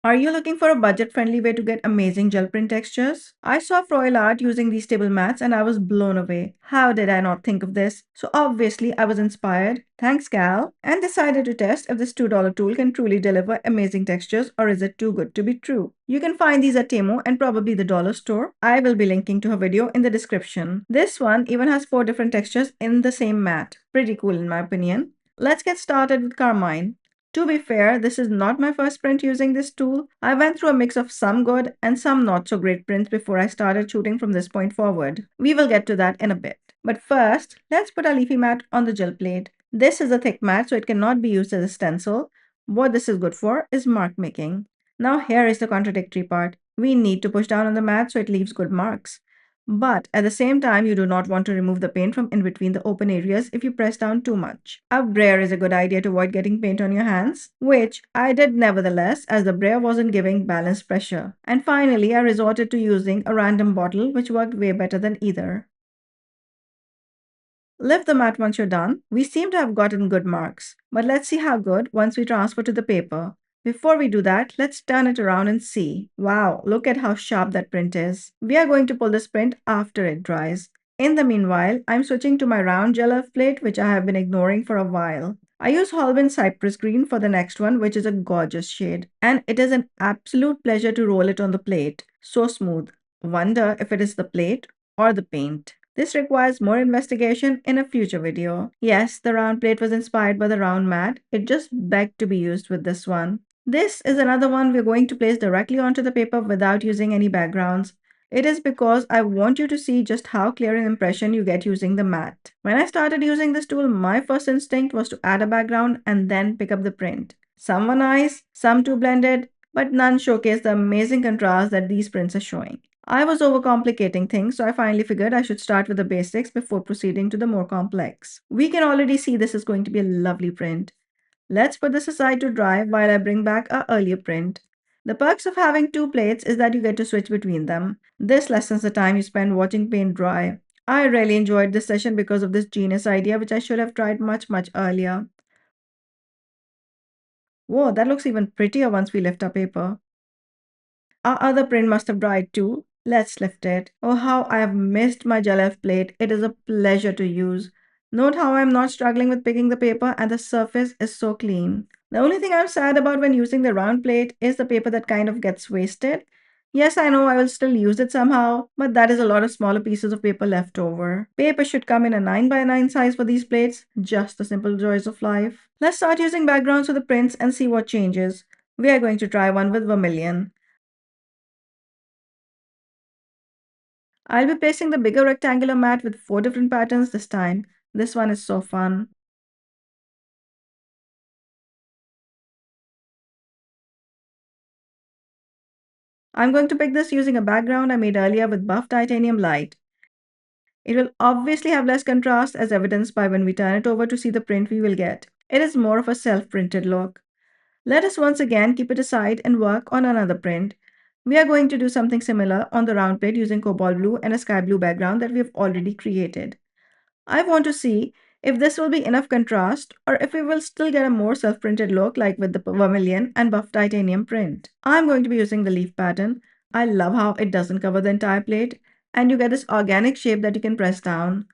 Are you looking for a budget-friendly way to get amazing gel print textures? I saw Froyle art using these table mats and I was blown away. How did I not think of this? So obviously I was inspired, thanks Gal, and decided to test if this $2 tool can truly deliver amazing textures or is it too good to be true. You can find these at Temu and probably the dollar store. I will be linking to her video in the description. This one even has 4 different textures in the same mat. Pretty cool in my opinion. Let's get started with Carmine. To be fair, this is not my first print using this tool. I went through a mix of some good and some not so great prints before I started shooting from this point forward. We will get to that in a bit. But first, let's put our leafy mat on the gel plate. This is a thick mat so it cannot be used as a stencil. What this is good for is mark making. Now here is the contradictory part. We need to push down on the mat so it leaves good marks. But at the same time, you do not want to remove the paint from in between the open areas if you press down too much. A brayer is a good idea to avoid getting paint on your hands, which I did nevertheless as the brayer wasn't giving balanced pressure. And finally, I resorted to using a random bottle which worked way better than either. Lift the mat once you're done. We seem to have gotten good marks, but let's see how good once we transfer to the paper. Before we do that, let's turn it around and see. Wow, look at how sharp that print is. We are going to pull this print after it dries. In the meanwhile, I'm switching to my round Gelelf plate which I have been ignoring for a while. I use Holbein Cypress Green for the next one, which is a gorgeous shade. And it is an absolute pleasure to roll it on the plate. So smooth. Wonder if it is the plate or the paint. This requires more investigation in a future video. Yes, the round plate was inspired by the round mat. It just begged to be used with this one. This is another one we're going to place directly onto the paper without using any backgrounds. It is because I want you to see just how clear an impression you get using the mat. When I started using this tool, my first instinct was to add a background and then pick up the print. Some were nice, some too blended, but none showcase the amazing contrast that these prints are showing. I was overcomplicating things, so I finally figured I should start with the basics before proceeding to the more complex. We can already see this is going to be a lovely print. Let's put this aside to dry while I bring back our earlier print. The perks of having two plates is that you get to switch between them. This lessens the time you spend watching paint dry. I really enjoyed this session because of this genius idea which I should have tried much earlier. Whoa, that looks even prettier once we lift our paper. Our other print must have dried too. Let's lift it. Oh, how I have missed my Gelelf plate. It is a pleasure to use. Note how I'm not struggling with picking the paper and the surface is so clean. The only thing I'm sad about when using the round plate is the paper that kind of gets wasted. Yes, I know I will still use it somehow, but that is a lot of smaller pieces of paper left over. Paper should come in a 9 by 9 size for these plates, just the simple joys of life. Let's start using backgrounds for the prints and see what changes. We are going to try one with vermilion. I'll be placing the bigger rectangular mat with 4 different patterns this time. This one is so fun. I'm going to pick this using a background I made earlier with buff titanium light. It will obviously have less contrast as evidenced by when we turn it over to see the print we will get. It is more of a self-printed look. Let us once again keep it aside and work on another print. We are going to do something similar on the round plate using cobalt blue and a sky blue background that we have already created. I want to see if this will be enough contrast or if we will still get a more self-printed look like with the vermilion and buff titanium print. I'm going to be using the leaf pattern. I love how it doesn't cover the entire plate and you get this organic shape that you can press down.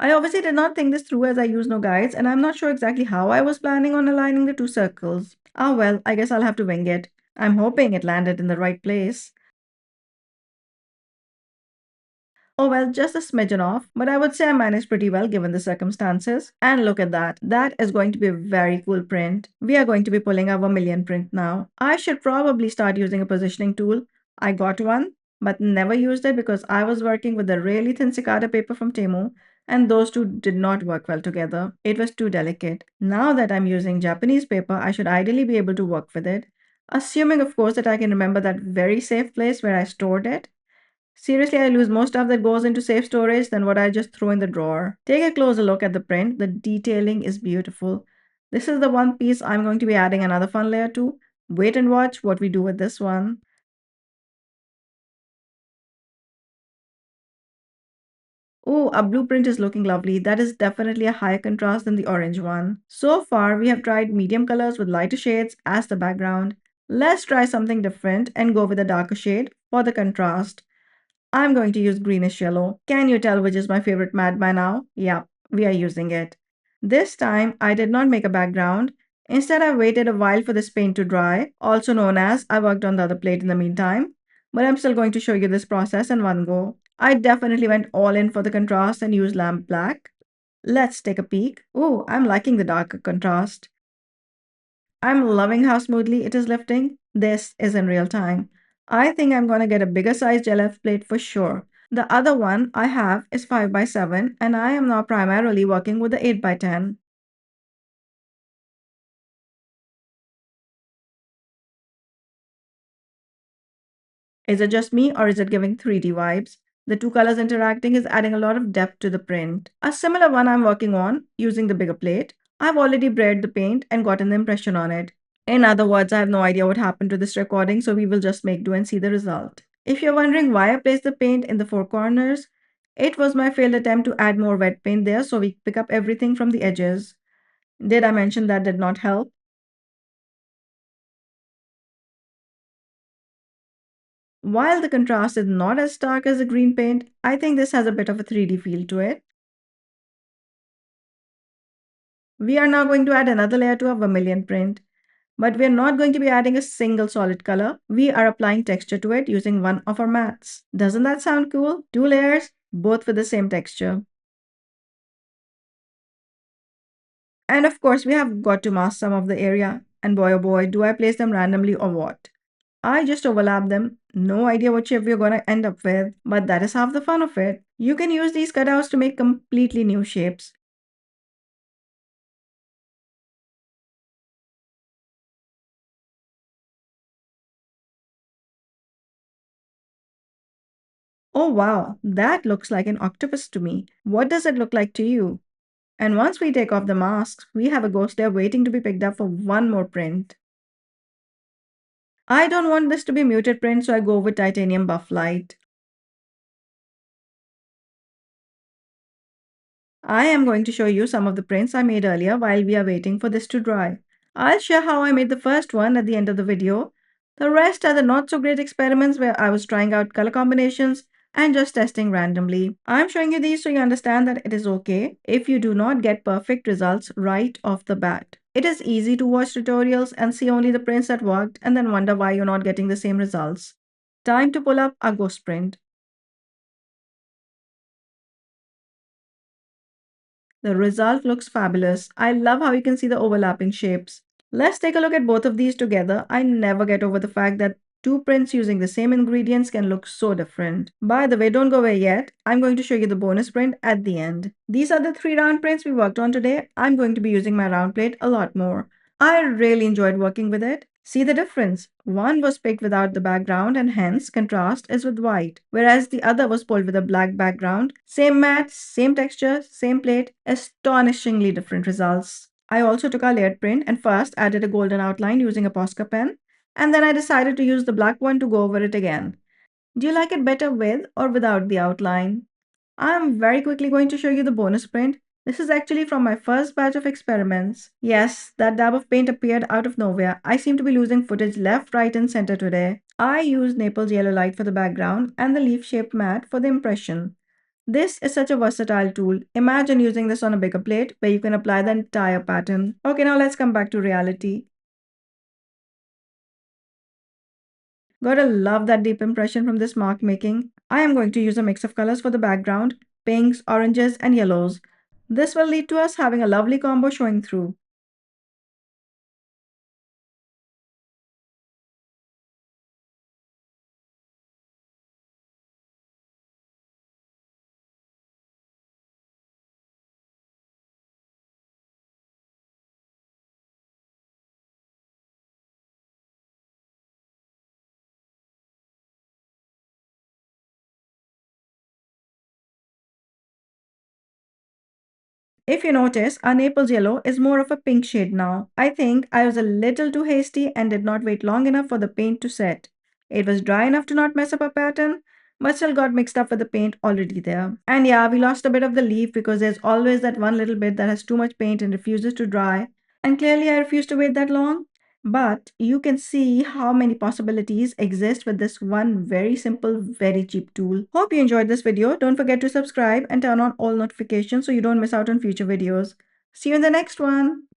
I obviously did not think this through as I use no guides and I'm not sure exactly how I was planning on aligning the two circles. Ah well, I guess I'll have to wing it. I'm hoping it landed in the right place. Oh well, just a smidgen off, but I would say I managed pretty well given the circumstances. And look at that. That is going to be a very cool print. We are going to be pulling our vermilion print now. I should probably start using a positioning tool. I got one, but never used it because I was working with a really thin cicada paper from Temu, and those two did not work well together. It was too delicate. Now that I'm using Japanese paper, I should ideally be able to work with it. Assuming, of course, that I can remember that very safe place where I stored it. Seriously, I lose more stuff that goes into safe storage than what I just throw in the drawer. Take a closer look at the print. The detailing is beautiful. This is the one piece I'm going to be adding another fun layer to. Wait and watch what we do with this one. Oh, a blueprint is looking lovely. That is definitely a higher contrast than the orange one. So far, we have tried medium colors with lighter shades as the background. Let's try something different and go with a darker shade for the contrast. I'm going to use greenish yellow. Can you tell which is my favorite matte by now? Yeah, we are using it. This time, I did not make a background. Instead, I waited a while for this paint to dry, also known as I worked on the other plate in the meantime. But I'm still going to show you this process in one go. I definitely went all in for the contrast and used lamp black. Let's take a peek. Ooh, I'm liking the darker contrast. I'm loving how smoothly it is lifting. This is in real time. I think I'm going to get a bigger size Gelelf plate for sure. The other one I have is 5 by 7 and I am now primarily working with the 8 by 10. Is it just me or is it giving 3D vibes? The two colors interacting is adding a lot of depth to the print. A similar one I'm working on using the bigger plate. I've already braid the paint and gotten the impression on it. In other words, I have no idea what happened to this recording, so we will just make do and see the result. If you're wondering why I placed the paint in the four corners, it was my failed attempt to add more wet paint there so we pick up everything from the edges. Did I mention that did not help? While the contrast is not as stark as the green paint, I think this has a bit of a 3D feel to it. We are now going to add another layer to our vermilion print. But we are not going to be adding a single solid color. We are applying texture to it using one of our mats. Doesn't that sound cool? Two layers, both with the same texture. And of course, we have got to mask some of the area. And boy oh boy, do I place them randomly or what? I just overlap them. No idea what shape we're going to end up with, but that is half the fun of it. You can use these cutouts to make completely new shapes. Oh wow, that looks like an octopus to me. What does it look like to you? And once we take off the masks, we have a ghost layer waiting to be picked up for one more print. I don't want this to be muted print, so I go with titanium buff light. I am going to show you some of the prints I made earlier while we are waiting for this to dry. I'll share how I made the first one at the end of the video. The rest are the not so great experiments where I was trying out color combinations and just testing randomly. I'm showing you these so you understand that it is okay if you do not get perfect results right off the bat. It is easy to watch tutorials and see only the prints that worked and then wonder why you're not getting the same results. Time to pull up a ghost print. The result looks fabulous. I love how you can see the overlapping shapes. Let's take a look at both of these together. I never get over the fact that two prints using the same ingredients can look so different. By the way, don't go away yet. I'm going to show you the bonus print at the end. These are the three round prints we worked on today. I'm going to be using my round plate a lot more. I really enjoyed working with it. See the difference? One was picked without the background and hence contrast is with white, whereas the other was pulled with a black background. Same mat, same texture, same plate, astonishingly different results. I also took a layered print and first added a golden outline using a Posca pen, and then I decided to use the black one to go over it again. Do you like it better with or without the outline? I'm very quickly going to show you the bonus print. This is actually from my first batch of experiments. Yes, that dab of paint appeared out of nowhere. I seem to be losing footage left, right, and center today. I used Naples yellow light for the background and the leaf-shaped mat for the impression. This is such a versatile tool. Imagine using this on a bigger plate where you can apply the entire pattern. Okay, now let's come back to reality. Gotta love that deep impression from this mark making. I am going to use a mix of colors for the background, pinks, oranges, and yellows. This will lead to us having a lovely combo showing through. If you notice, our Naples yellow is more of a pink shade now. I think I was a little too hasty and did not wait long enough for the paint to set. It was dry enough to not mess up our pattern, but still got mixed up with the paint already there. And yeah, we lost a bit of the leaf because there's always that one little bit that has too much paint and refuses to dry. And clearly I refuse to wait that long. But you can see how many possibilities exist with this one very simple, very cheap tool. Hope you enjoyed this video. Don't forget to subscribe and turn on all notifications so you don't miss out on future videos. See you in the next one.